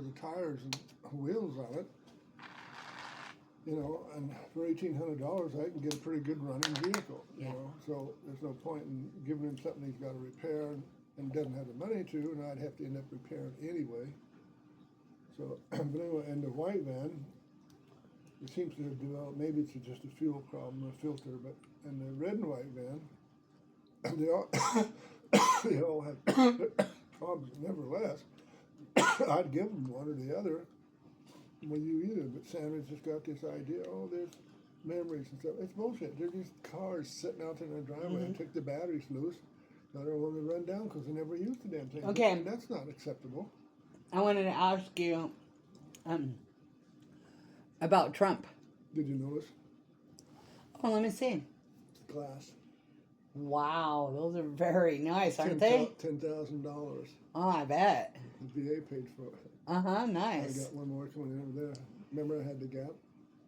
of tires and wheels on it. You know, and for $1,800, I can get a pretty good running vehicle. You know, so there's no point in giving him something he's got to repair and doesn't have the money to, and I'd have to end up repairing anyway. So, but anyway, and the white van, it seems to have developed. Maybe it's just a fuel problem, a filter. But in the red and white van, they all they all have problems. Nevertheless, I'd give them one or the other. Well, you either, but Sandra's just got this idea, oh, there's memories and stuff. It's bullshit. There's these cars sitting out there in the driveway and took the batteries loose. Now they're willing to run down because they never used the damn thing. Okay. And that's not acceptable. I wanted to ask you about Trump. Did you notice? Oh, let me see. Glass. Wow, those are very nice, aren't they? $10,000. Oh, I bet. The VA paid for it. Nice. I got one more coming in over there. Remember I had the gap?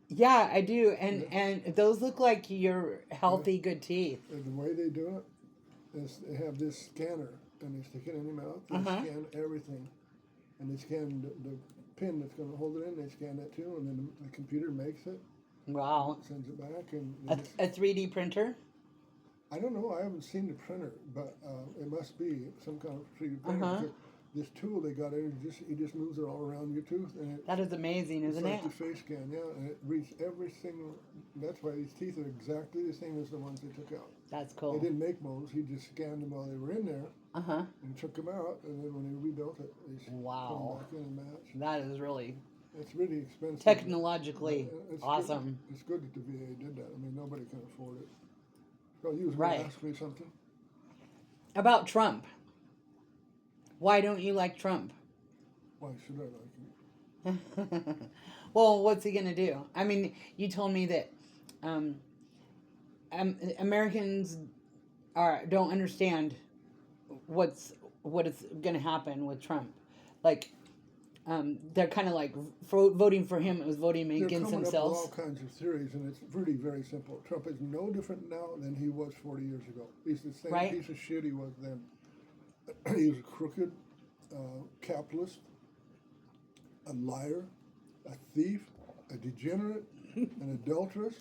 Yeah, I do. And those look like your healthy, good teeth. And the way they do it is they have this scanner and they stick it in your mouth. They scan everything. And they scan the pin that's going to hold it in. They scan that too. And then the computer makes it. Wow. Sends it back. And A 3D printer? I don't know. I haven't seen the printer, but it must be some kind of 3D printer. This tool they got in, he just moves it all around your tooth, and That is amazing, isn't it's like it? the face scan, yeah, and it reads every single. That's why these teeth are exactly the same as the ones they took out. That's cool. They didn't make molds; he just scanned them while they were in there, and took them out, and then when they rebuilt it, they put them back in and matched. That is really It's really expensive. technologically It's awesome. Good. It's good that the VA did that. I mean, nobody can afford it. So you was Right. going to ask me something? About Trump. Why don't you like Trump? Why should I like him? Well, what's he going to do? I mean, you told me that Americans don't understand what is going to happen with Trump. Like, they're kind of like voting for him. It was voting against themselves. They're coming up with all kinds of theories, and it's really very simple. Trump is no different now than he was 40 years ago. He's the same piece of shit he was then. He was a crooked capitalist, a liar, a thief, a degenerate, an adulteress,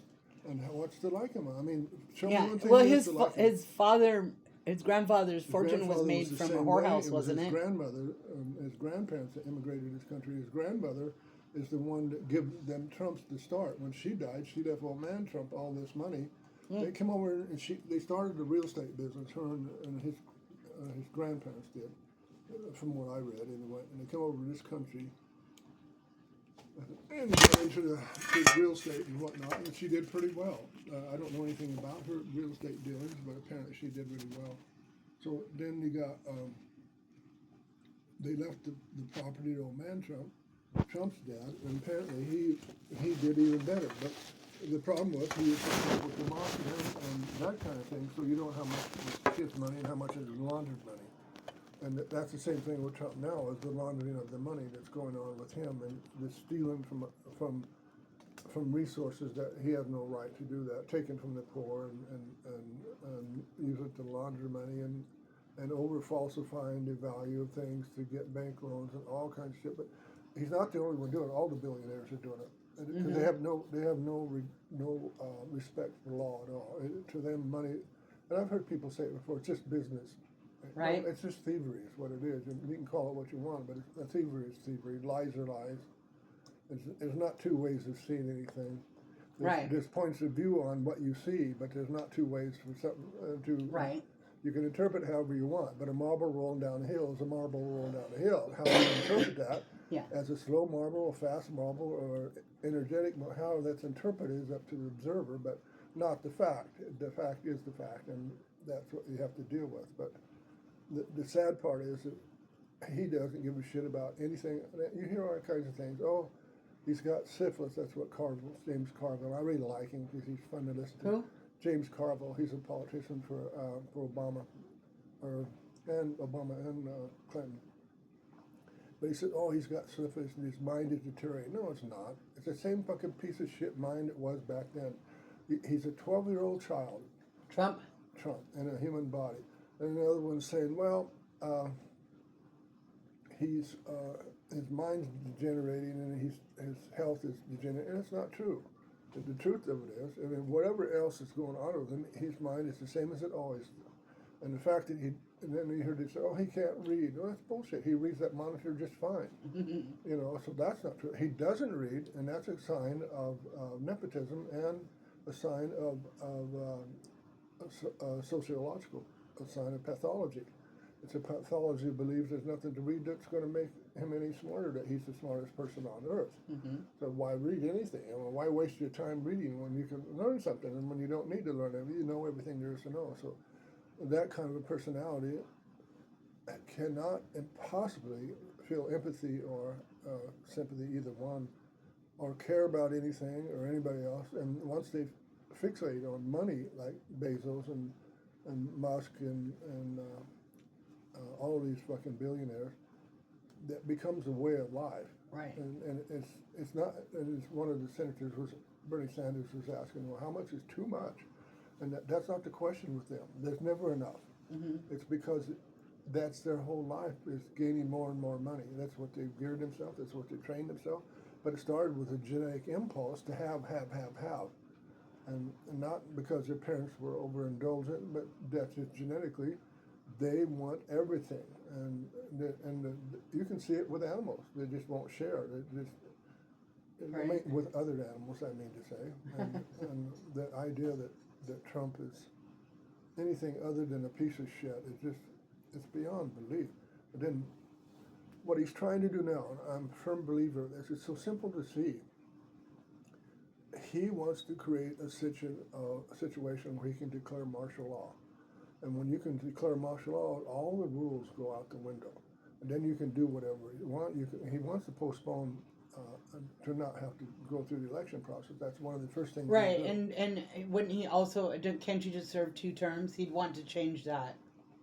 and what's to like him? I mean, show me one thing. Well, his grandfather's fortune was made from a whorehouse, wasn't it? His grandmother, his grandparents that immigrated to this country. His grandmother is the one that gave them Trumps to start. When she died, she left old man Trump all this money. They came over and they started the real estate business. Her and his grandparents did, from what I read anyway. And they came over to this country and got into the real estate and whatnot, and she did pretty well. I don't know anything about her real estate dealings, but apparently she did really well. So then they left the property to old man Trump, Trump's dad, and apparently he did even better. But the problem was he was with the mafia and that kind of thing, so you don't know how much is his money and how much is laundered money. And that's the same thing with Trump now, is the laundering of the money that's going on with him and the stealing from resources that he has no right to do that, taken from the poor and use it to launder money and over falsifying the value of things to get bank loans and all kinds of shit. But he's not the only one doing it. All the billionaires are doing it. Because they have no respect for law at all. To them, money, and I've heard people say it before, it's just business. Right. No, it's just thievery is what it is. You can call it what you want, but thievery is thievery. Lies are lies. There's not two ways of seeing anything. There's points of view on what you see, but there's not two ways for something to. Right. You can interpret however you want, but a marble rolling down a hill is a marble rolling down a hill. How you interpret that, as a slow marble, a fast marble, or energetic, how that's interpreted is up to the observer, but not the fact. The fact is the fact, and that's what you have to deal with. But the sad part is that he doesn't give a shit about anything. You hear all kinds of things. Oh, he's got syphilis. That's what James Carville. I really like him because he's fun to listen to. Who? James Carville. He's a politician for Obama, and Clinton. But he said, oh, he's got syphilis and his mind is deteriorating. No, it's not. It's the same fucking piece of shit mind it was back then. He's a 12-year-old child. Trump, in a human body. And another one's saying, well, he's his mind's degenerating and his health is degenerating. And it's not true. The truth of it is, I mean, whatever else is going on with him, his mind is the same as it always is. And the fact that and then you heard it say, oh, he can't read. Well, that's bullshit. He reads that monitor just fine. You know, so that's not true. He doesn't read, and that's a sign of nepotism and a sign of sociological, a sign of pathology. It's a pathology that believes there's nothing to read that's going to make him any smarter, that he's the smartest person on earth. So why read anything? I mean, why waste your time reading when you can learn something, and when you don't need to learn everything, you know everything there is to know. So that kind of a personality cannot impossibly feel empathy or sympathy, either one, or care about anything or anybody else. And once they fixate on money, like Bezos and Musk and all of these fucking billionaires, that becomes a way of life. Right. And it's not. And it's one of the senators was Bernie Sanders was asking, well, how much is too much? And that's not the question with them. There's never enough. It's because that's their whole life, is gaining more and more money. That's what they've geared themselves. That's what they trained themselves. But it started with a genetic impulse to have. And not because their parents were overindulgent, but that's just genetically, they want everything. And you can see it with animals. They just won't share. They just, Right. I mean, with other animals, I mean to say. And the idea that Trump is anything other than a piece of shit is just, it's beyond belief. But then what he's trying to do now, and I'm a firm believer of this, it's so simple to see. He wants to create a situation where he can declare martial law. And when you can declare martial law, all the rules go out the window. And then you can do whatever you want. He wants to postpone to not have to go through the election process. That's one of the first things. Right, and wouldn't he also? Can't you just serve 2 terms? He'd want to change that.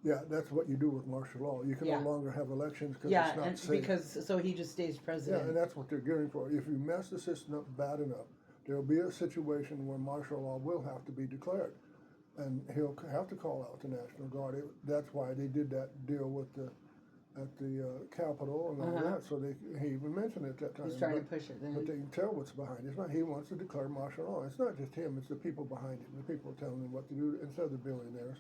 Yeah, that's what you do with martial law. You can no longer have elections because Yeah, it's not and safe. because so he just stays Yeah, president. and that's what they're gearing for. If you mess the system up bad enough, there'll be a situation where martial law will have to be declared, and he'll have to call out the National Guard. That's why they did that deal with at the Capitol and all that. So he even mentioned it at that time. He's trying to push it then. But they can tell what's behind it. It's not, he wants to declare martial law. It's not just him, it's the people behind him, the people telling him what to do instead of the billionaires.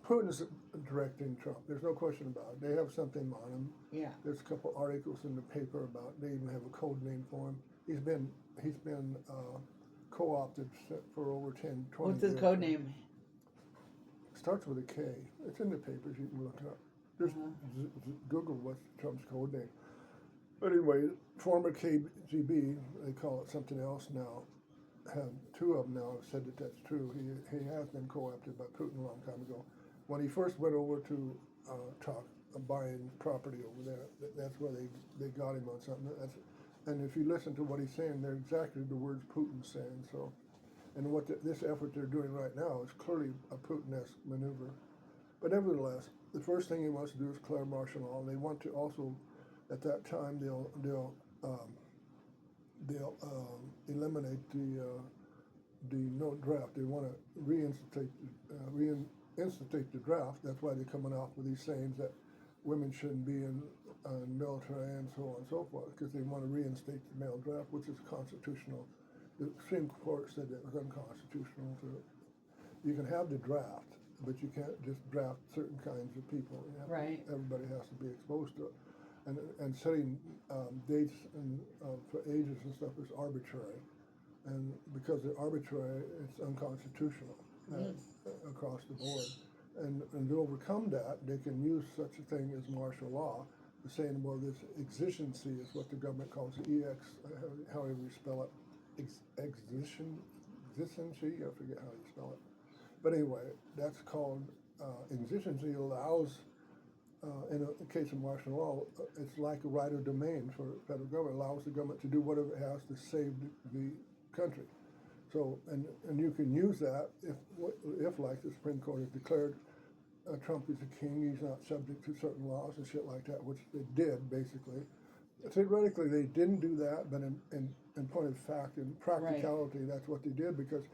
Putin's directing Trump. There's no question about it. They have something on him. Yeah. There's a couple articles in the paper about, they even have a code name for him. He's been co-opted for over 10, 20 What's his years. code name? Starts with a K. It's in the papers. You can look it up. Just Google what's Trump's code name. But anyway, former KGB, they call it something else now. 2 of them now have said that that's true. He has been co-opted by Putin a long time ago. When he first went over to talk buying property over there, that's where they got him on something. And if you listen to what he's saying, they're exactly the words Putin's saying. So, and what this effort they're doing right now is clearly a Putin-esque maneuver. But nevertheless, the first thing he wants to do is declare martial law. And they want to also, at that time, they'll eliminate the no draft. They want to reinstate the draft. That's why they're coming out with these sayings that women shouldn't be in military and so on and so forth, because they want to reinstate the male draft, which is constitutional. The Supreme Court said it was unconstitutional. You can have the draft, but you can't just draft certain kinds of people. Right. Everybody has to be exposed to it. And setting dates for ages and stuff is arbitrary. And because they're arbitrary, it's unconstitutional across the board. And to overcome that, they can use such a thing as martial law, saying, well, this exigency is what the government calls however you spell it, exigency, I forget how you spell it. But anyway, that's called, exigency allows, in a case of martial law, it's like a right of domain for the federal government. It allows the government to do whatever it has to save the country. So, and you can use that if like the Supreme Court has declared Trump is a king, he's not subject to certain laws and shit like that, which they did, basically. Theoretically, they didn't do that, but in point of fact, in practicality, that's what they did, because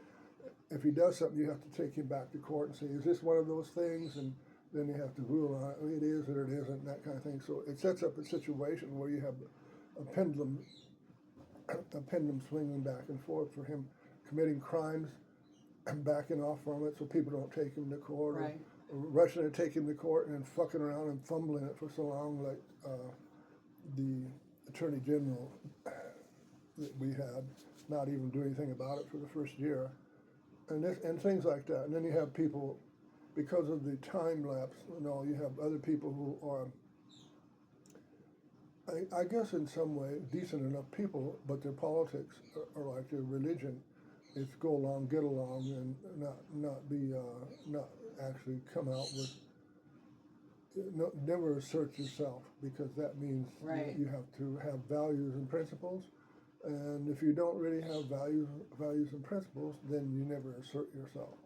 if he does something, you have to take him back to court and say, is this one of those things? And then they have to rule on it is or it isn't, that kind of thing. So it sets up a situation where you have a pendulum, a pendulum swinging back and forth for him committing crimes and backing off from it so people don't take him to court, Right. or rushing to take him to court and then fucking around and fumbling it for so long, like the attorney general that we had, not even do anything about it for the first year, and things like that. And then you have people, because of the time lapse and all, you have other people who are, I guess in some way, decent enough people, but their politics are like their religion. It's go along, get along, and not actually come out with. No, never assert yourself, because that means Right. you have to have values and principles. And if you don't really have values and principles, then you never assert yourself.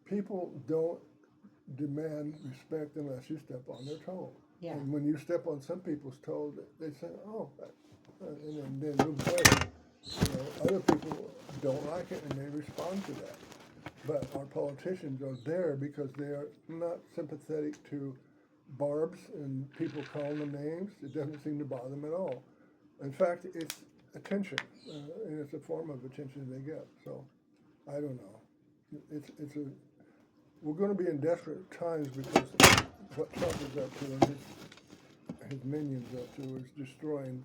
People don't demand respect unless you step on their toe. Yeah. And when you step on some people's toe, they say, "Oh," and then move away. Other people don't like it and they respond to that. But our politicians are there because they are not sympathetic to barbs and people calling them names. It doesn't seem to bother them at all. In fact, it's attention, and it's a form of attention they get. So I don't know. We're going to be in desperate times because what Trump is up to and his minions up to is destroying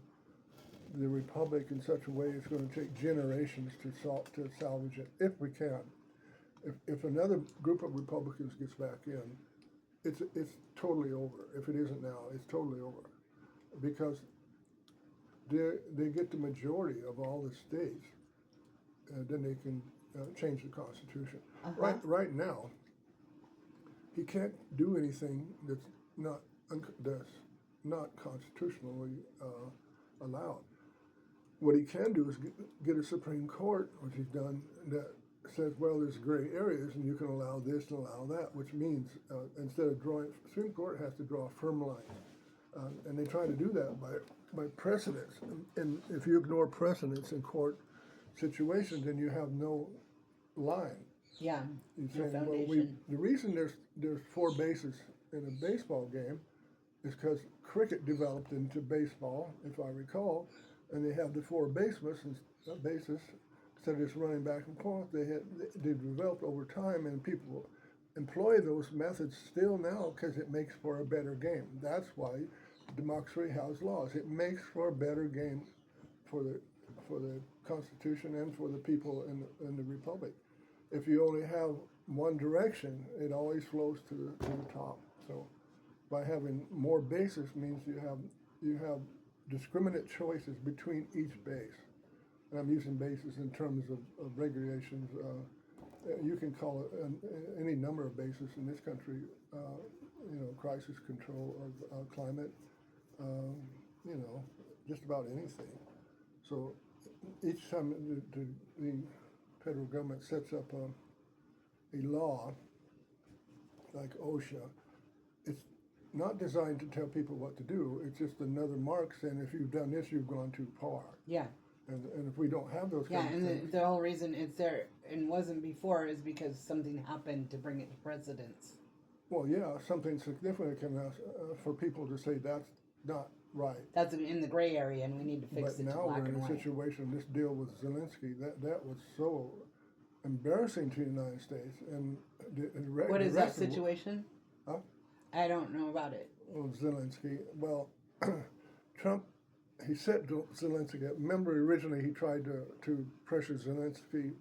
the republic in such a way it's going to take generations to salvage it, if we can. If another group of Republicans gets back in, it's totally over. If it isn't now, it's totally over, because they get the majority of all the states, and then they can change the Constitution. Right now, he can't do anything that's not constitutionally allowed. What he can do is get a Supreme Court, which he's done, that says, well, there's gray areas and you can allow this and allow that, which means instead of Supreme Court has to draw firm lines. And they try to do that by precedents. And if you ignore precedents in court situations, then you have no line. Yeah. You No say, well, foundation. the reason there's 4 bases in a baseball game is because cricket developed into baseball, if I recall, and they have the 4 bases instead of just running back and forth. They developed over time, and people employ those methods still now because it makes for a better game. That's why democracy has laws. It makes for a better game for the Constitution and for the people in the republic. If you only have one direction, it always flows to the top. So by having more bases means you have discriminate choices between each base. And I'm using bases in terms of regulations. You can call it any number of bases in this country. Crisis control of climate. Just about anything. So each time the federal government sets up a law like OSHA, it's not designed to tell people what to do. It's just another mark saying if you've done this, you've gone too far. Yeah. And if we don't have those Yeah, kind of things, the whole reason it's there and wasn't before is because something happened to bring it to precedence. well, yeah, something significant can for people to say that's not right. That's in the gray area, and we need to fix But it to now black we're in and a white. situation. This deal with Zelensky, that was so embarrassing to the United States. And What the is that rest of situation? Huh? I don't know about it. Zelensky. Well, Trump, he set Zelensky up. Remember, originally he tried to pressure Zelensky,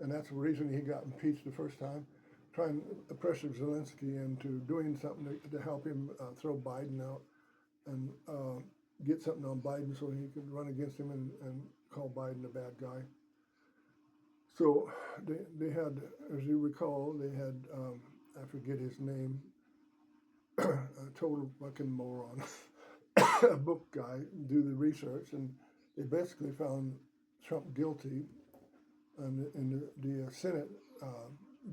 and that's the reason he got impeached the first time, trying to pressure Zelensky into doing something to help him throw Biden out and get something on Biden so he could run against him and call Biden a bad guy. So they had, as you recall, they had, I forget his name, a total fucking moron, a book guy, do the research, and they basically found Trump guilty, and the Senate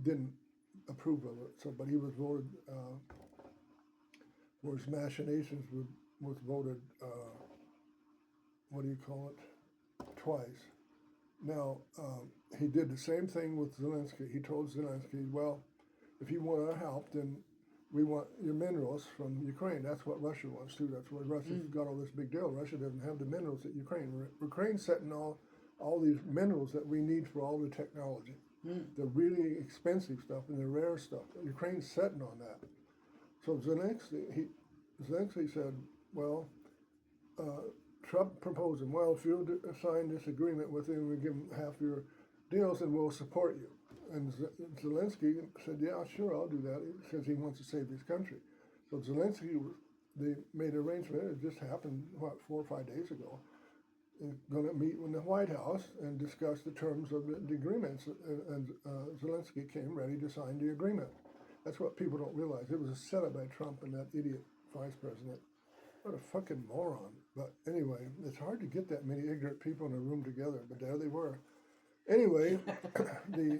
didn't approve of it. So, but he was voted for his machinations. Was voted what do you call it? Twice. Now he did the same thing with Zelensky. He told Zelensky, well, if you want our help, then we want your minerals from Ukraine. That's what Russia wants too. That's why Russia's got all this big deal. Russia doesn't have the minerals that Ukraine. Ukraine's setting all these minerals that we need for all the technology. The really expensive stuff and the rare stuff. Ukraine's setting on that. So Zelensky said, well, Trump proposed him, well, if you'll sign this agreement with him, we'll give him half your deals and we'll support you. And Zelensky said, yeah, sure, I'll do that, because he wants to save his country. So Zelensky, they made an arrangement, it just happened, 4 or 5 days ago. They're going to meet in the White House and discuss the terms of the agreements. And Zelensky came ready to sign the agreement. That's what people don't realize. It was a setup by Trump and that idiot vice president. What a fucking moron. But anyway, it's hard to get that many ignorant people in a room together, but there they were. Anyway, they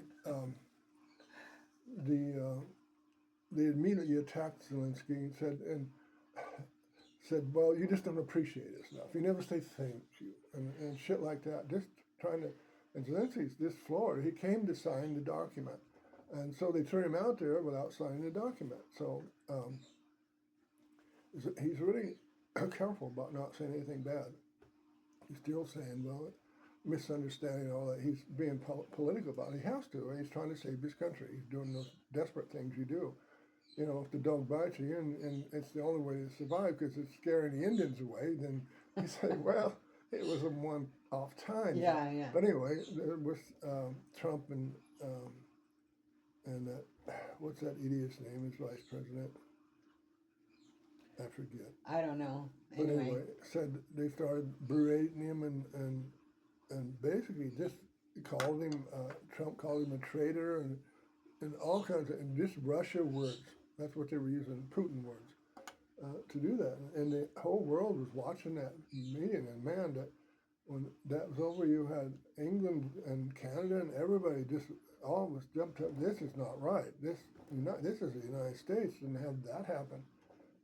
immediately attacked Zelensky and said, well, you just don't appreciate us enough. You never say thank you and shit like that. Just trying to, and Zelensky's this Florida, he came to sign the document. And so they threw him out there without signing the document. So he's really careful about not saying anything bad. He's still saying, well, misunderstanding all that. He's being political about it. He has to. He's trying to save his country. He's doing those desperate things you do. You know, if the dog bites you and it's the only way to survive because it's scaring the Indians away, then you say, well, it was a one-off time. Yeah, yeah. But anyway, with Trump and what's that idiot's name? His vice president. I forget. I don't know. But anyway, said they started berating him and basically just called him, Trump called him a traitor and all kinds of, and just Russia words. That's what they were using, Putin words, to do that. And the whole world was watching that meeting. And man, that when that was over, you had England and Canada and everybody just almost jumped up. This is not right. This is the United States, and have that happen.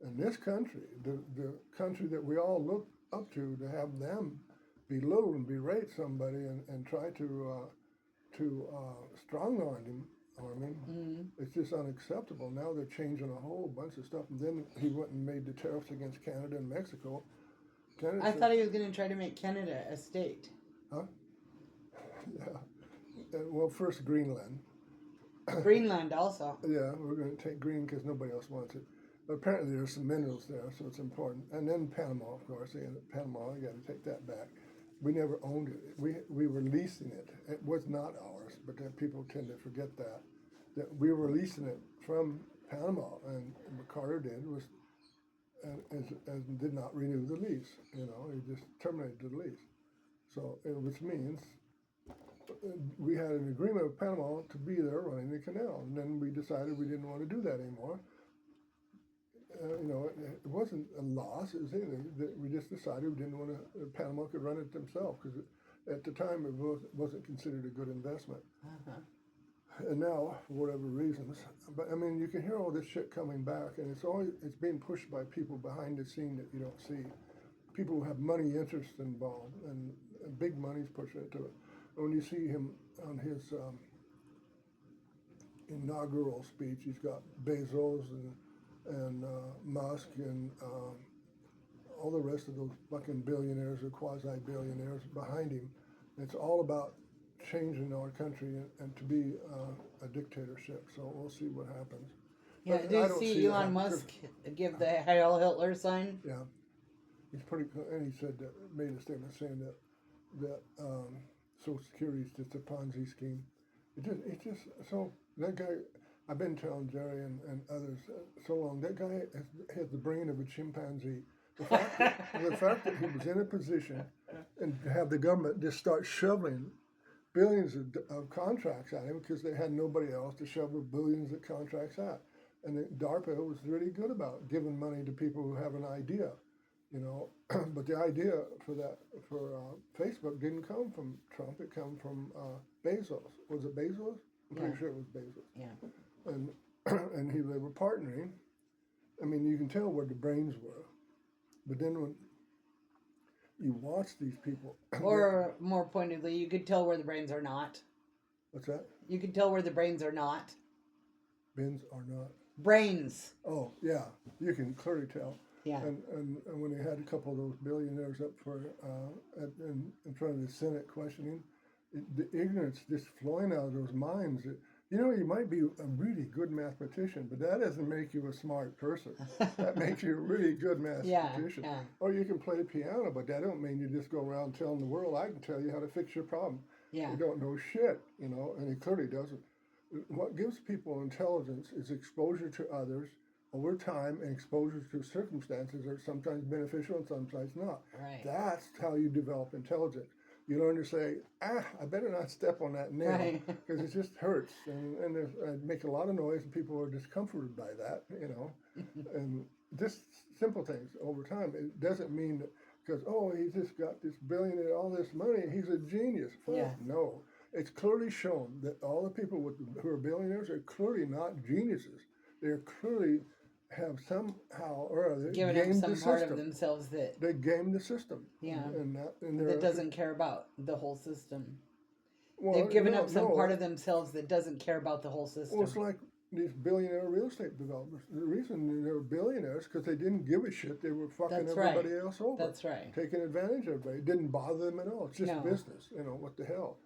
And this country, the country that we all look up to have them belittle and berate somebody and try to strong-arm him. It's just unacceptable. Now they're changing a whole bunch of stuff. And then he went and made the tariffs against Canada and Mexico. I thought he was going to try to make Canada a state. Huh? Yeah. Well, first Greenland. Greenland also. Yeah, we're going to take green because nobody else wants it. But apparently there's some minerals there, so it's important. And then Panama, of course. Panama, you got to take that back. We never owned it. We were leasing it. It was not ours, but then people tend to forget that we were leasing it from Panama, and what Carter did was and did not renew the lease. You know, he just terminated the lease. So, which means we had an agreement with Panama to be there running the canal, and then we decided we didn't want to do that anymore. You know, it wasn't a loss. It was anything that we just decided we didn't want to. Panama could run it themselves because at the time it wasn't considered a good investment. And now, for whatever reasons, but I mean, you can hear all this shit coming back, and it's being pushed by people behind the scene that you don't see. People who have money interest involved, and big money's pushing it to it. When you see him on his inaugural speech, he's got Bezos and Musk and all the rest of those fucking billionaires or quasi-billionaires behind him. It's all about changing our country and to be a dictatorship. So we'll see what happens. Yeah, did you see Elon Musk give the Heil Hitler sign? Yeah, he's pretty. And he said that, made a statement saying that Social Security is just a Ponzi scheme. It just so that guy. I've been telling Jerry and others so long. That guy has the brain of a chimpanzee. The fact that he was in a position and have the government just start shoveling billions of contracts at him because they had nobody else to shovel billions of contracts at. And DARPA was really good about giving money to people who have an idea, you know. But the idea for Facebook didn't come from Trump. It came from Bezos. Was it Bezos? I'm pretty sure it was Bezos. Yeah. And they were partnering. I mean, you can tell where the brains were. But then when you watch these people... Or more pointedly, you could tell where the brains are not. What's that? You could tell where the brains are not. Brains are not. brains. Oh, yeah, you can clearly tell. Yeah. And when they had a couple of those billionaires up for in front of the Senate questioning, the ignorance just flowing out of those minds. You know, you might be a really good mathematician, but that doesn't make you a smart person. That makes you a really good mathematician. Yeah. Or you can play piano, but that don't mean you just go around telling the world, I can tell you how to fix your problem. Yeah. You don't know shit, you know, and he clearly doesn't. What gives people intelligence is exposure to others over time and exposure to circumstances that are sometimes beneficial and sometimes not. Right. That's how you develop intelligence. You learn to say, I better not step on that nail because it just hurts and I make a lot of noise and people are discomforted by that, you know. And just simple things over time. It doesn't mean that because, oh, he just got this billionaire, all this money, he's a genius. Yeah. No. It's clearly shown that all the people who are billionaires are clearly not geniuses. They're clearly have somehow or other giving up gamed some the part system. of themselves that They game the system. Yeah. And that doesn't care about the whole system. Well, They've given up some part of themselves that doesn't care about the whole system. Well, it's like these billionaire real estate developers. The reason they were billionaires because they didn't give a shit. They were fucking everybody else over. That's right. Taking advantage of everybody. It didn't bother them at all. It's just business. You know, what the hell?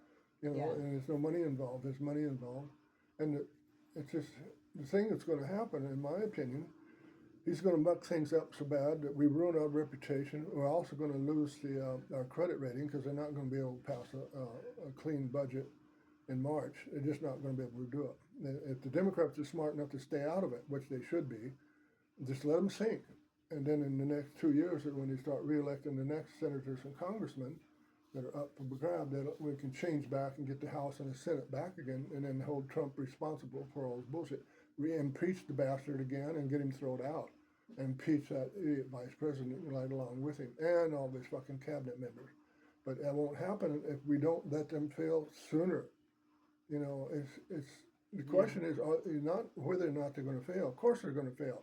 You know, and there's no money involved. There's money involved. And it's just the thing that's going to happen, in my opinion, he's going to muck things up so bad that we ruin our reputation. We're also going to lose our credit rating because they're not going to be able to pass a clean budget in March. They're just not going to be able to do it. If the Democrats are smart enough to stay out of it, which they should be, just let them sink. And then in the next 2 years, when they start reelecting the next senators and congressmen that are up for grab, that we can change back and get the House and the Senate back again, and then hold Trump responsible for all this bullshit. Impeach the bastard again and get him thrown out. Impeach that idiot vice president right along with him and all these fucking cabinet members. But that won't happen if we don't let them fail sooner. You know, it's the question is not whether or not they're going to fail. Of course they're going to fail.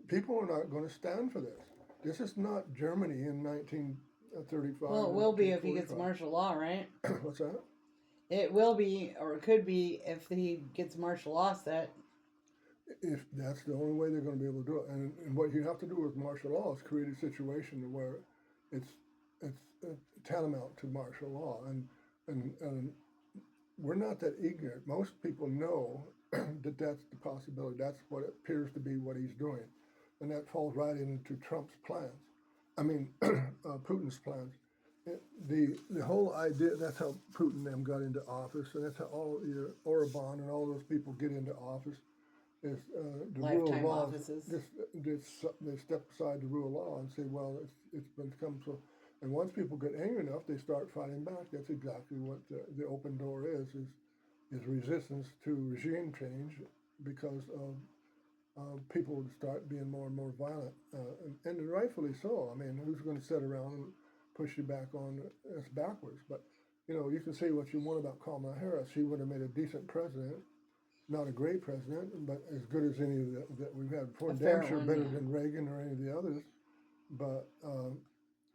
People are not going to stand for this. This is not Germany in 1935. Well, it will be if he gets martial law, right? What's that? It will be, or it could be, if he gets martial law set. If that's the only way they're going to be able to do it, and what you have to do with martial law is create a situation where it's tantamount to martial law, and we're not that ignorant. Most people know that that's the possibility. That's what it appears to be what he's doing. And that falls right into Trump's plans. I mean, Putin's plans. The whole idea, that's how Putin them got into office, and that's how all Orban and all those people get into office, is the rule of law. They step aside the rule of law and say, well, it's become so. And once people get angry enough, they start fighting back. That's exactly what the open door is resistance to regime change because of people start being more and more violent. And rightfully so. I mean, who's going to sit around and push you back on us backwards? But, you know, you can say what you want about Kamala Harris. She would have made a decent president. Not a great president, but as good as any that we've had before. Damn sure better than Reagan or any of the others. But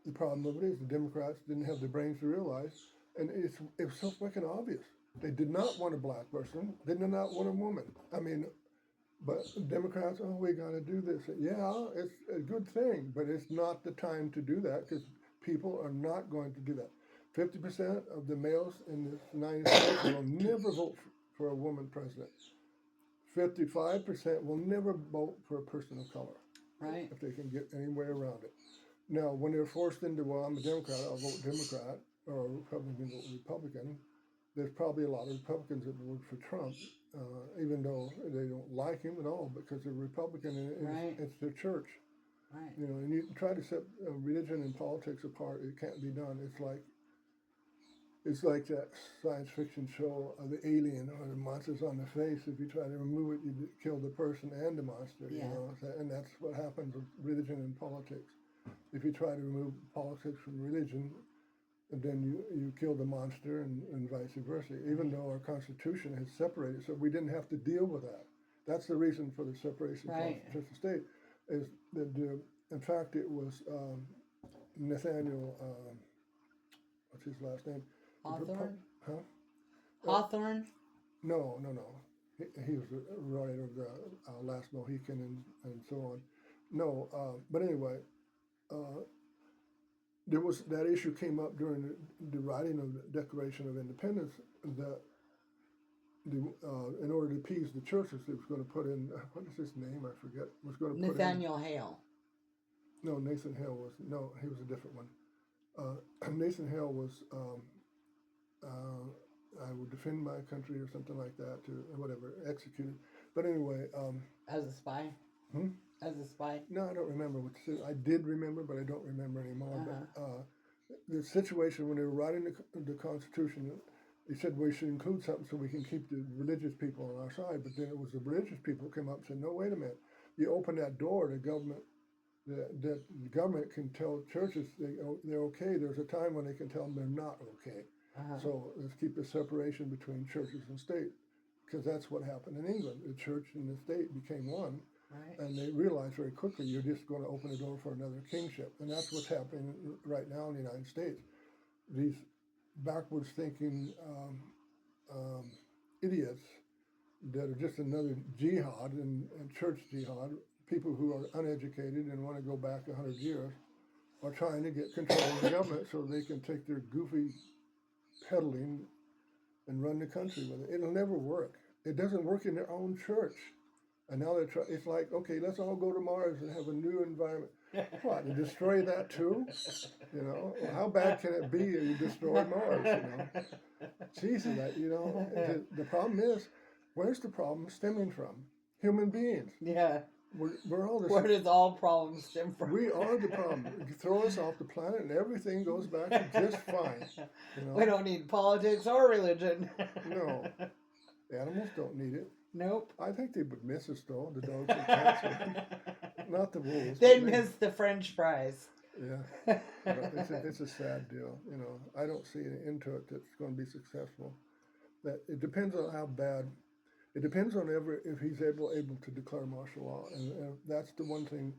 the problem of it is the Democrats didn't have the brains to realize, and it was so fucking obvious. They did not want a black person. They did not want a woman. I mean, but Democrats, oh, we got to do this. Yeah, it's a good thing, but it's not the time to do that because people are not going to do that. 50% of the males in the United States will never vote for a woman president. 55% will never vote for a person of color. Right. If they can get any way around it. Now, when they're forced into, well, I'm a Democrat, I'll vote Democrat, or a Republican, vote Republican, there's probably a lot of Republicans that vote for Trump, even though they don't like him at all, because they're Republican and it's their church. Right. You know, and you try to set religion and politics apart, it can't be done. It's like that science fiction show of the alien or the monsters on the face. If you try to remove it, you kill the person and the monster. Yeah. You know, and that's what happens with religion and politics. If you try to remove politics from religion, then you kill the monster and vice versa. Even though our Constitution has separated, so we didn't have to deal with that. That's the reason for the separation of church and state. Is that in fact it was Nathaniel. What's his last name? Hawthorne? Huh? Hawthorne? No. he was the writer of the Last Mohican and so on. No, but anyway, uh, there was that issue came up during the writing of the Declaration of Independence that in order to appease the churches, it was going to put in what is his name? I forget. Was going to put Nathaniel Hale. No, Nathan Hale was no. He was a different one. Nathan Hale was. I will defend my country or something like that, to whatever, executed. But anyway, As a spy? hmm? As a spy? No, I don't remember what I did remember, but I don't remember anymore. Uh-huh. But the situation when they were writing the Constitution, they said we should include something so we can keep the religious people on our side. But then it was the religious people who came up and said, no, wait a minute. You open that door to government, that the government can tell churches they're okay. There's a time when they can tell them they're not okay. Uh-huh. So let's keep the separation between churches and state, because that's what happened in England. The church and the state became one, Right. and they realized very quickly you're just going to open the door for another kingship, and that's what's happening right now in the United States. These backwards thinking idiots that are just another jihad and church jihad, people who are uneducated and want to go back 100 years, are trying to get control of the government so they can take their goofy peddling and run the country with it. It'll never work. It doesn't work in their own church. And now they're it's like, okay, let's all go to Mars and have a new environment. What, to destroy that too? You know, well, how bad can it be if you destroy Mars, you know? Jesus, the problem is, where's the problem stemming from? Human beings. Yeah. We're all the Where does all problems stem from? We are the problem. You throw us off the planet and everything goes back to just fine. You know? We don't need politics or religion. No. The animals don't need it. Nope. I think they would miss us though, the dogs and cats. Not the wolves. They miss the French fries. Yeah. But it's a sad deal. You know, I don't see an end to it that's going to be successful. That it depends on how bad. It depends on if he's able to declare martial law, and that's the one thing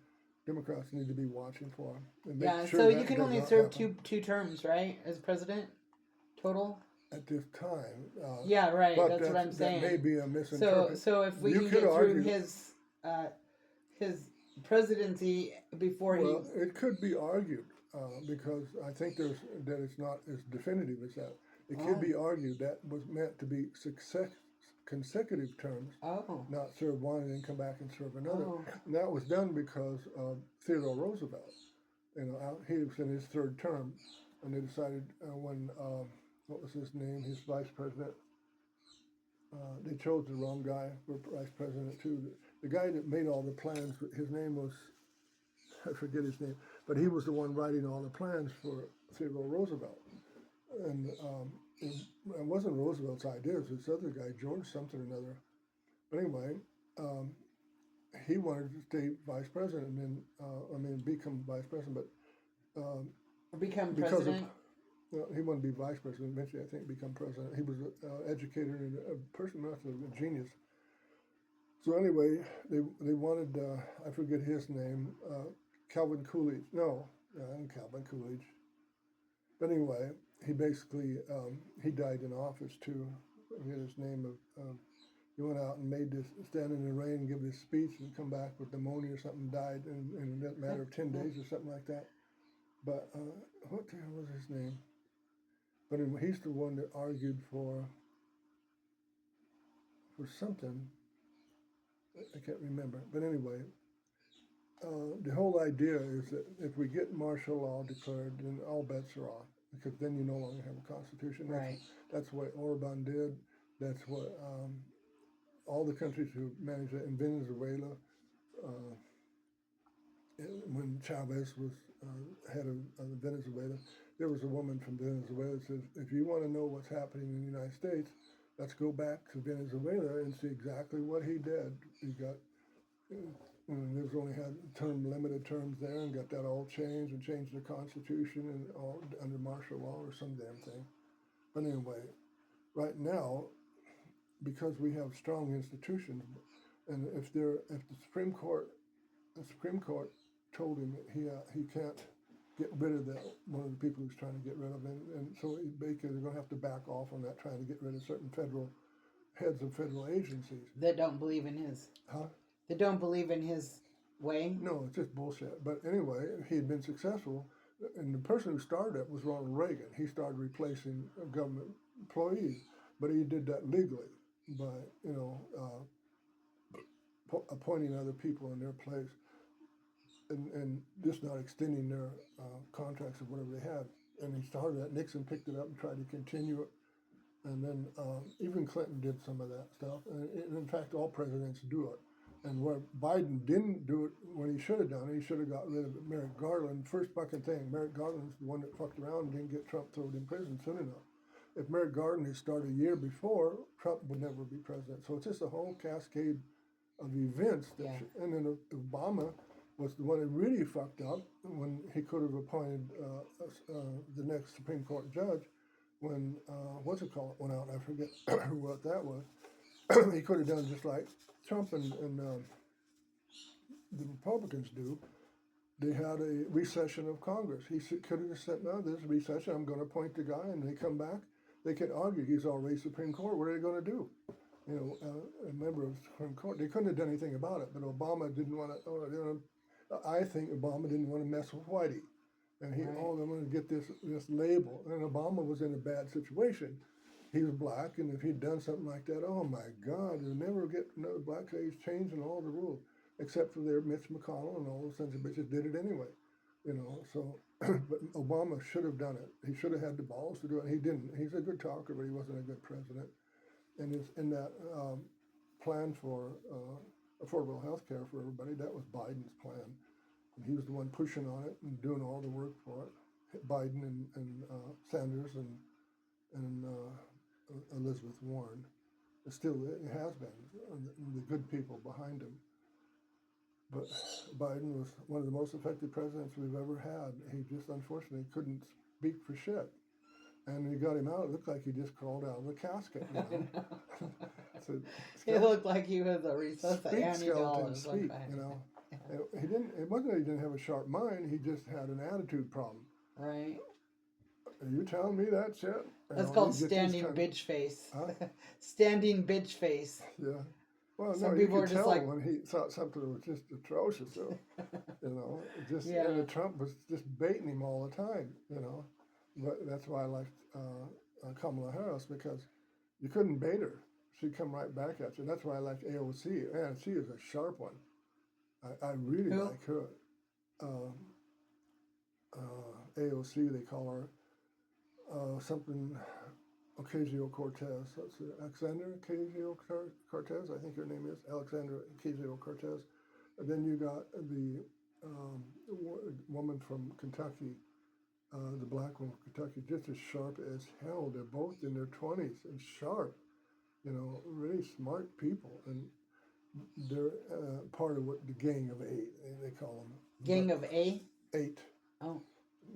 Democrats need to be watching for. And make Yeah. sure So that you can does only not serve happen two terms, right, as president, total. at this time. Yeah. Right. But That's what I'm saying. That may be a misinterpretation. So if we can get through his presidency before Well, it could be argued because I think that it's not as definitive as that. It could be argued that was meant to be consecutive terms, not serve one and then come back and serve another. Oh. And that was done because of Theodore Roosevelt. You know, he was in his third term, and they decided when what was his name, his vice president. They chose the wrong guy for vice president too. The guy that made all the plans, his name was, I forget his name, but he was the one writing all the plans for Theodore Roosevelt. And it wasn't Roosevelt's idea, it was this other guy, George something or another. But anyway, he wanted to stay vice president and then, become vice president, but become because president. he wanted to be vice president, eventually I think become president. He was an educator and a person, a genius. So anyway, they wanted, I forget his name, Calvin Coolidge. No, Calvin Coolidge. But anyway, he basically, he died in office too. I forget his name. He went out and stand in the rain and give this speech and come back with pneumonia or something, died in a matter of 10 days or something like that. But what the hell was his name? But anyway, he's the one that argued for something. I can't remember. But anyway, the whole idea is that if we get martial law declared, then all bets are off, because then you no longer have a constitution. Right. That's what Orban did. That's what all the countries who managed it in Venezuela, when Chavez was head of Venezuela, there was a woman from Venezuela that says, if you want to know what's happening in the United States, let's go back to Venezuela and see exactly what he did. He got, there was only had limited terms there, and got that all changed and changed the Constitution and all under martial law or some damn thing. But anyway, right now, because we have strong institutions, and if the Supreme Court told him that he can't get rid of one of the people he's trying to get rid of, and so basically they're going to have to back off on that, trying to get rid of certain federal heads of federal agencies. That don't believe in his. Huh? That don't believe in his way. No, it's just bullshit. But anyway, he had been successful, and the person who started it was Ronald Reagan. He started replacing government employees, but he did that legally by appointing other people in their place, and just not extending their contracts or whatever they had. And he started that. Nixon picked it up and tried to continue it. And then even Clinton did some of that stuff. And in fact, all presidents do it. And where Biden didn't do it when he should have done it, he should have got rid of Merrick Garland. First fucking thing, Merrick Garland's the one that fucked around and didn't get Trump thrown in prison soon enough. If Merrick Garland had started a year before, Trump would never be president. So it's just a whole cascade of events. And then Obama was the one that really fucked up when he could have appointed the next Supreme Court judge when, went out, I forget what that was. He could have done just like Trump and the Republicans do. They had a recession of Congress. He could have just said, no, there's a recession, I'm going to appoint the guy, and they come back. They can argue he's already Supreme Court. What are they going to do? A member of the Supreme Court. They couldn't have done anything about it, but Obama didn't want to, I think Obama didn't want to mess with Whitey. And they wanted to get this label. And Obama was in a bad situation. He was black, and if he'd done something like that, oh my God, you'll never get another black guy changing all the rules, except for their Mitch McConnell and all those sons of bitches did it anyway. So, but Obama should have done it. He should have had the balls to do it. He didn't. He's a good talker, but he wasn't a good president. And it's in that plan for affordable health care for everybody, that was Biden's plan. And he was the one pushing on it and doing all the work for it. Biden and Sanders and Elizabeth Warren. It has been the good people behind him. But Biden was one of the most effective presidents we've ever had. He just unfortunately couldn't speak for shit. And we got him out. It looked like he just crawled out of the casket. It looked like he was a recess skeleton speak. He didn't. It wasn't that he didn't have a sharp mind. He just had an attitude problem. Right. Are you telling me that shit? That's called standing bitch face. Huh? Standing bitch face. Yeah. Well, Some no, people you are could just tell like when he thought something was just atrocious. So, and Trump was just baiting him all the time. But that's why I liked Kamala Harris, because you couldn't bait her. She'd come right back at you. That's why I like AOC. Man, she is a sharp one. I really like her. AOC, they call her something Ocasio-Cortez. That's Alexandra Ocasio-Cortez, I think her name is. Alexandra Ocasio-Cortez. And then you got the woman from Kentucky, the black woman from Kentucky, just as sharp as hell. They're both in their 20s and sharp, really smart people. And they're part of what the Gang of Eight, they call them. Gang of A? 8. Oh.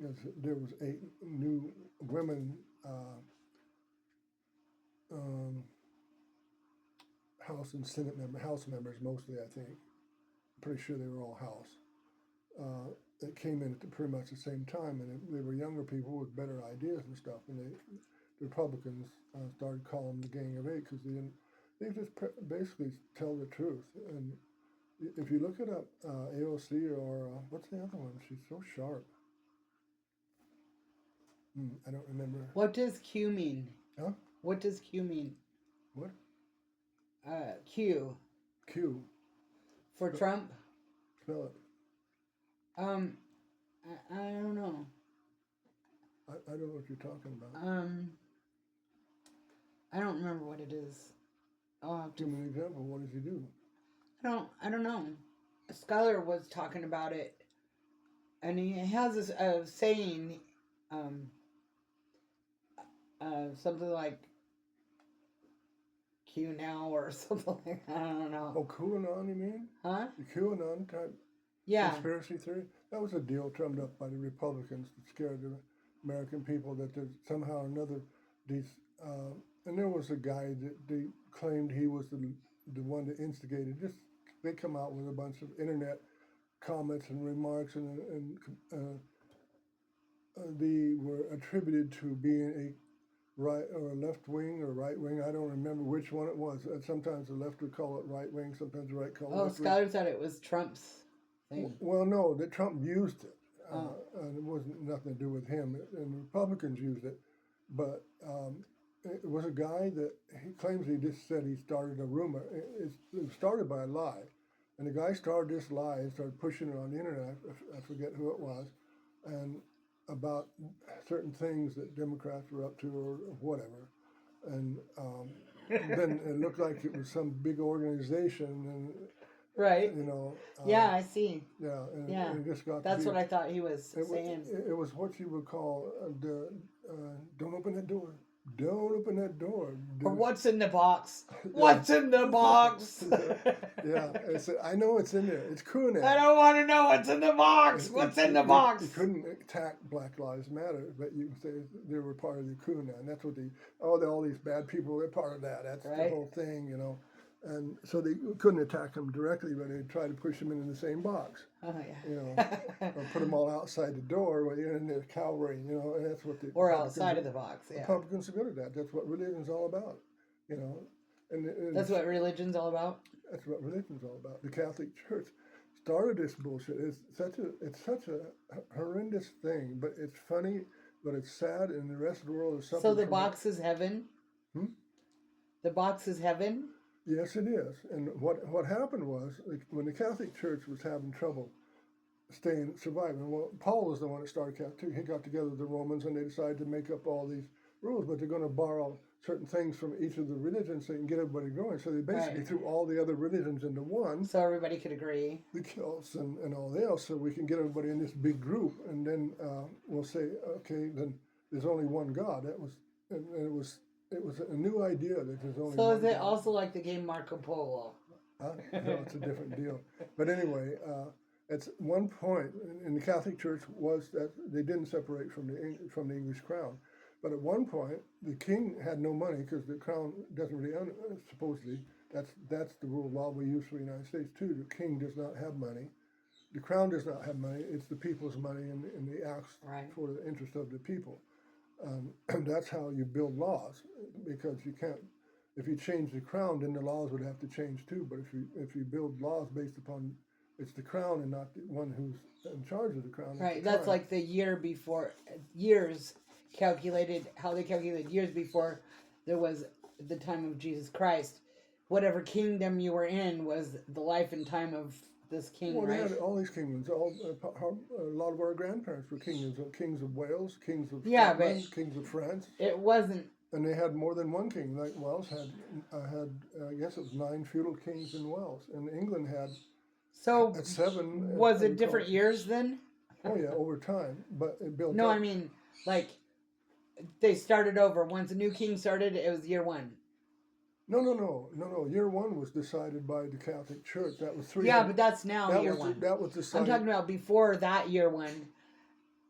Because there was 8 new women House and Senate House members mostly, I think. Pretty sure they were all House. That came in at pretty much the same time, and they were younger people with better ideas and stuff. And the Republicans started calling them the Gang of Eight because they just basically tell the truth. And if you look it up, AOC or what's the other one? She's so sharp. I don't remember. What does Q mean? Huh? What does Q mean? What? Q. Q. For Trump? Spell it. I don't know. I don't know what you're talking about. I don't remember what it is. I'll have to. Give me an example. What does he do? I don't know. Skylar was talking about it, and he has this saying, something like Q now or something like that. I don't know. Oh, QAnon, you mean? Huh? The QAnon type conspiracy theory? That was a deal drummed up by the Republicans to scare the American people that there's somehow or another these. And there was a guy that they claimed he was the one that instigated this. They come out with a bunch of internet comments and remarks, and they were attributed to being a right or left wing or right wing. I don't remember which one it was. Sometimes the left would call it right wing, sometimes the right call it Oh, left wing. Skylar thought it was Trump's thing. Well, no, that Trump used it, Oh. and it wasn't nothing to do with him. And the Republicans used it, but it was a guy that he claims he just said he started a rumor. It was started by a lie, and the guy started this lie and started pushing it on the internet. I forget who it was, and about certain things that Democrats were up to or whatever, and then it looked like it was some big organization and. Right. You know. Yeah, I see. Yeah, and Yeah. it just got. That's what I thought he was saying. It was what you would call don't open that door. Don't open that door. Or what's in the box? What's in the box? Yeah, I know it's in there. It's Cooney. I don't want to know what's in the box. What's in the box? You couldn't attack Black Lives Matter, but you could say they were part of the Cooney, and that's what all these bad people, they're part of that. That's right. The whole thing, you know. And so they couldn't attack him directly, but they'd try to push him into the same box. Oh, yeah. You know, or put them all outside the door when you're in the cavalry, you know, and that's what the or outside of the box, yeah. Republicans are good at that. That's what religion's all about, you know. And that's what religion's all about? That's what religion's all about. The Catholic Church started this bullshit. It's such a horrendous thing, but it's funny, but it's sad, and the rest of the world is suffering. So the box is heaven? The box is heaven? Yes, it is. And what happened was, when the Catholic Church was having trouble surviving, well, Paul was the one that started Catholic. He got together with the Romans, and they decided to make up all these rules, but they're going to borrow certain things from each of the religions so they can get everybody going. So they basically threw all the other religions into one. So everybody could agree. The Celts and all else, so we can get everybody in this big group, and then we'll say, okay, then there's only one God. It was a new idea that there's only. So one is it God. also like the game Marco Polo? No, it's a different deal. But anyway, at one point in the Catholic Church was that they didn't separate from the English crown. But at one point, the king had no money because the crown doesn't really own it, supposedly. That's the rule of law we use for the United States too. The king does not have money. The crown does not have money. It's the people's money, and the acts for the interest of the people. And that's how you build laws, because you can't. If you change the crown, then the laws would have to change too. But if you build laws based upon it's the crown and not the one who's in charge of the crown. Right. That's like the years calculated, how they calculated years before there was the time of Jesus Christ. Whatever kingdom you were in was the life and time of this king, well, right? They had all these kingdoms. A lot of our grandparents were kings of Wales, kings of Scotland, kings of France. It wasn't. And they had more than one king. Like Wales had I guess it was 9 feudal kings in Wales, and England had 7. Was it different years then? Oh yeah, over time, but it built. No, up. I mean, like they started over. Once a new king started, it was year 1. No. Year 1 was decided by the Catholic Church. That was 3. Yeah, but that's now year 1. That was decided. I'm talking about before that year 1.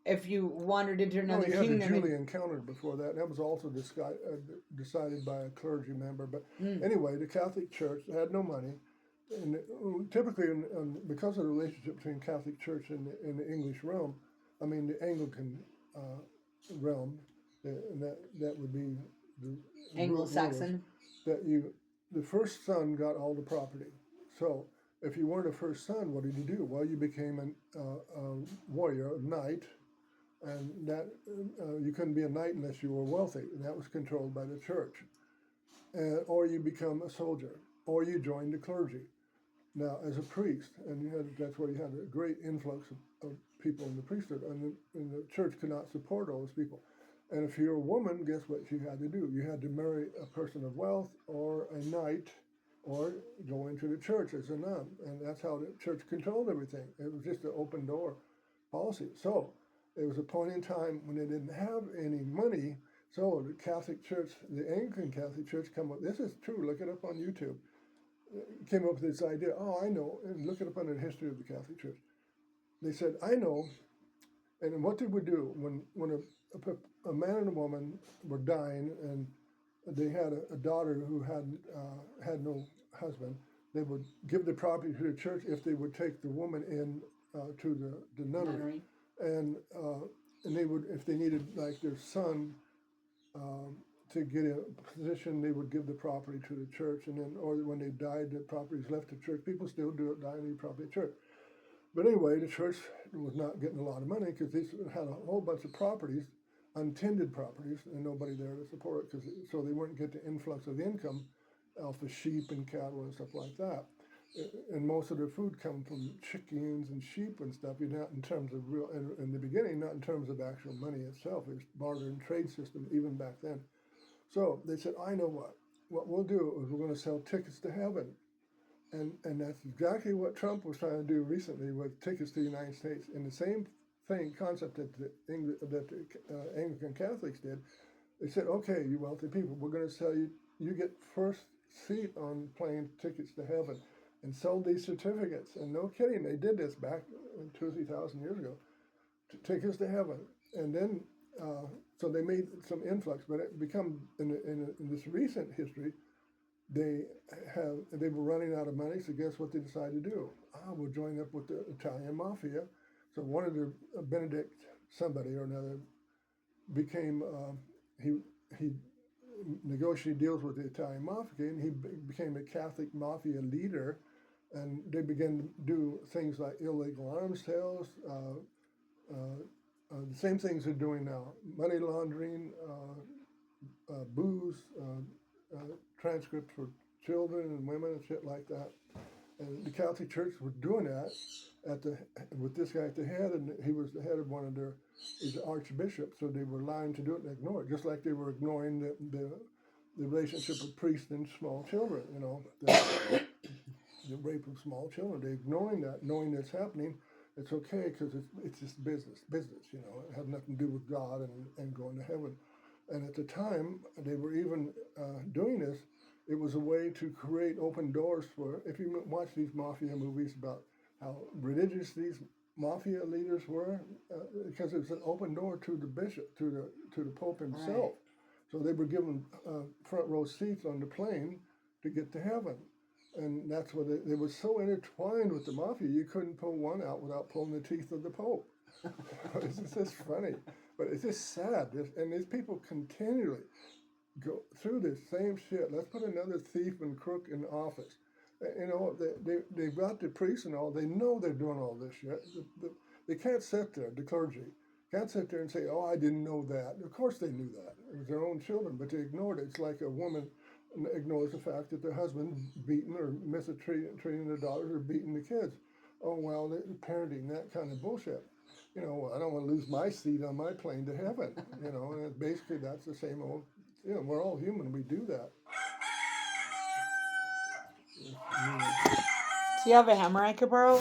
If you wandered into another kingdom, had the Julian calendar before that. That was also decided by a clergy member. But anyway, the Catholic Church had no money, and typically, because of the relationship between Catholic Church and the English realm, I mean the Anglican realm, and that would be the Anglo-Saxon. The first son got all the property. So if you weren't a first son, what did you do? Well, you became a warrior, a knight, and that you couldn't be a knight unless you were wealthy, and that was controlled by the church. Or you become a soldier, or you joined the clergy. Now, as a priest, and that's where you had a great influx of people in the priesthood, and the church could not support all those people. And if you're a woman, guess what you had to do? You had to marry a person of wealth, or a knight, or go into the church as a nun. And that's how the church controlled everything. It was just an open door policy. So there was a point in time when they didn't have any money. So the Catholic Church, the Anglican Catholic Church, this is true, look it up on YouTube, came up with this idea, I know, and look it up under the history of the Catholic Church. They said, I know, and what did we do when a man and a woman were dying, and they had a daughter who had no husband? They would give the property to the church if they would take the woman in to the nunnery, and they would, if they needed like their son to get a position, they would give the property to the church, and then, or when they died, the properties left the church. People still do it, die and leave property to church. But anyway, the church was not getting a lot of money because they had a whole bunch of properties, untended properties, and nobody there to support it. So they weren't getting the influx of income off of sheep and cattle and stuff like that. And most of their food come from chickens and sheep and stuff. Not in terms of real, in the beginning, not in terms of actual money itself. It was barter and trade system even back then. So they said, I know what. What we'll do is we're going to sell tickets to heaven. And that's exactly what Trump was trying to do recently with tickets to the United States. And the same concept that the Anglican Catholics did. They said, okay, you wealthy people, we're going to sell you, you get first seat on plane tickets to heaven, and sold these certificates. And no kidding, they did this back 2,000 or 3,000 years ago, tickets to heaven. And then, so they made some influx, but it become, in this recent history, they were running out of money, so guess what they decided to do? We'll join up with the Italian mafia. So one of the Benedict somebody or another became he negotiated deals with the Italian mafia, and he became a Catholic mafia leader, and they began to do things like illegal arms sales, the same things they're doing now: money laundering, booze. Transcripts for children and women and shit like that. And the Catholic Church was doing that with this guy at the head, and he was the head of one of he's the archbishop, so they were lying to do it and ignore it, just like they were ignoring the relationship of priests and small children, the rape of small children. They're ignoring that, knowing that's happening. It's okay because it's just business, it had nothing to do with God and going to heaven. And at the time, they were even doing this. It was a way to create open doors for, if you watch these mafia movies about how religious these mafia leaders were, because it was an open door to the bishop, to the Pope himself. Right. So they were given front row seats on the plane to get to heaven. And that's what they were so intertwined with the mafia, you couldn't pull one out without pulling the teeth of the Pope. It's just funny. But it's just sad, and these people continually go through this same shit. Let's put another thief and crook in office. They've got the priests and all. They know they're doing all this shit. They can't sit there, the clergy, can't sit there and say, oh, I didn't know that. Of course they knew that. It was their own children, but they ignored it. It's like a woman ignores the fact that their husband beaten or mistreating their daughters or beating the kids. Oh, well, they're parenting, that kind of bullshit. I don't want to lose my seat on my plane to heaven, and basically that's the same old, we're all human, we do that. Do you have a hammer I could borrow?